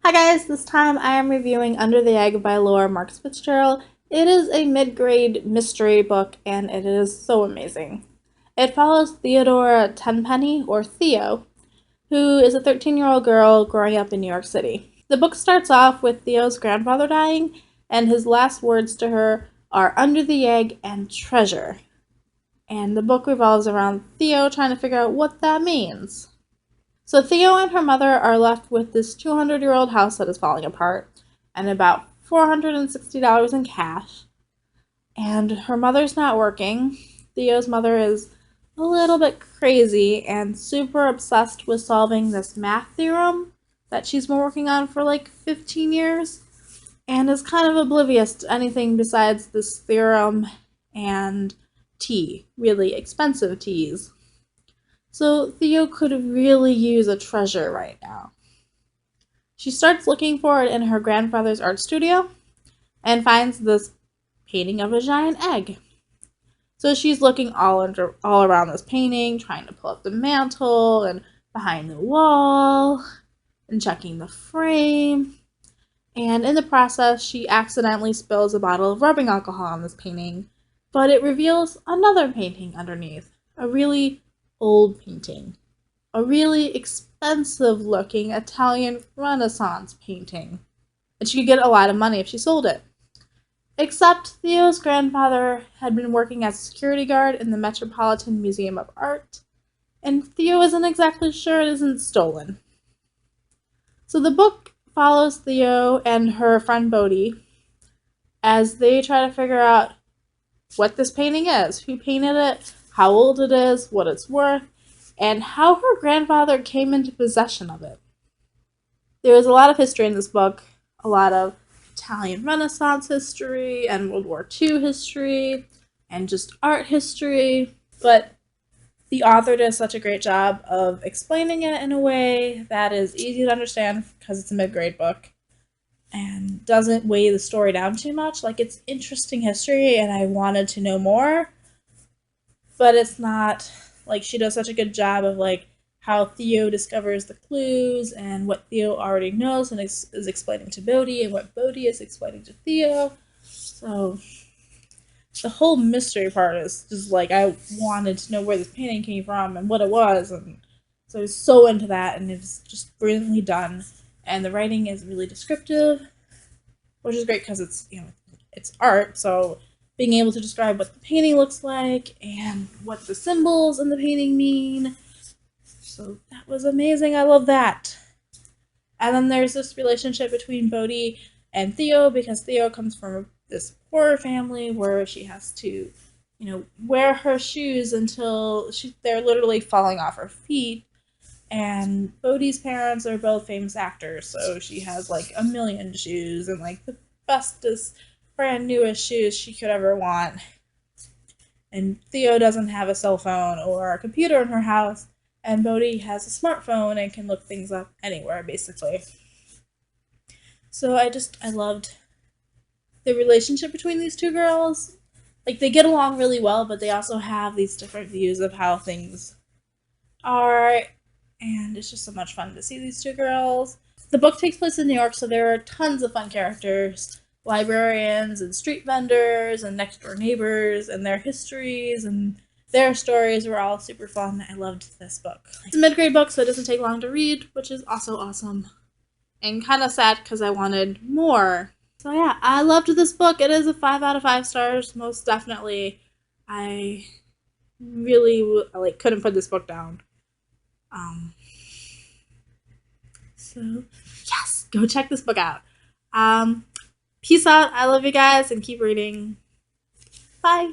Hi guys, this time I am reviewing Under the Egg by Laura Marx Fitzgerald. It is a mid-grade mystery book and it is so amazing. It follows Theodora Tenpenny, or Theo, who is a 13-year-old girl growing up in New York City. The book starts off with Theo's grandfather dying, and his last words to her are under the egg and treasure. And the book revolves around Theo trying to figure out what that means. So Theo and her mother are left with this 200-year-old house that is falling apart and about $460 in cash. And her mother's not working. Theo's mother is a little bit crazy and super obsessed with solving this math theorem that she's been working on for like 15 years and is kind of oblivious to anything besides this theorem and tea, really expensive teas. So Theo could really use a treasure right now. She starts looking for it in her grandfather's art studio and finds this painting of a giant egg. So she's looking all around this painting, trying to pull up the mantle and behind the wall and checking the frame. And in the process, she accidentally spills a bottle of rubbing alcohol on this painting, but it reveals another painting underneath, a really old painting, a really expensive looking Italian Renaissance painting, and she could get a lot of money if she sold it. Except Theo's grandfather had been working as a security guard in the Metropolitan Museum of Art, and Theo isn't exactly sure it isn't stolen. So the book follows Theo and her friend Bodhi as they try to figure out what this painting is, who painted it, how old it is, what it's worth, and how her grandfather came into possession of it. There is a lot of history in this book, a lot of Italian Renaissance history and World War II history and just art history, but the author does such a great job of explaining it in a way that is easy to understand because it's a mid-grade book and doesn't weigh the story down too much. Like, it's interesting history and I wanted to know more, but it's not like she does such a good job of like how Theo discovers the clues and what Theo already knows and is explaining to Bodhi and what Bodhi is explaining to Theo. So the whole mystery part is just like I wanted to know where this painting came from and what it was, and so I was so into that, and it's just brilliantly done. And the writing is really descriptive, which is great because it's it's art, so being able to describe what the painting looks like and what the symbols in the painting mean. So that was amazing. I love that. And then there's this relationship between Bodhi and Theo because Theo comes from this poor family where she has to, wear her shoes until they're literally falling off her feet. And Bodhi's parents are both famous actors, so she has like a million shoes and like the bestest, brand newest shoes she could ever want. And Theo doesn't have a cell phone or a computer in her house, and Bodhi has a smartphone and can look things up anywhere, basically. So I loved the relationship between these two girls. Like, they get along really well, but they also have these different views of how things are, and it's just so much fun to see these two girls. The book takes place in New York, so there are tons of fun characters, librarians and street vendors and next door neighbors, and their histories and their stories were all super fun. I loved this book. It's a mid-grade book, so it doesn't take long to read, which is also awesome. And kind of sad because I wanted more. So yeah, I loved this book. It is a 5 out of 5 stars, most definitely. I really couldn't put this book down. So yes, go check this book out. Peace out. I love you guys and keep reading. Bye.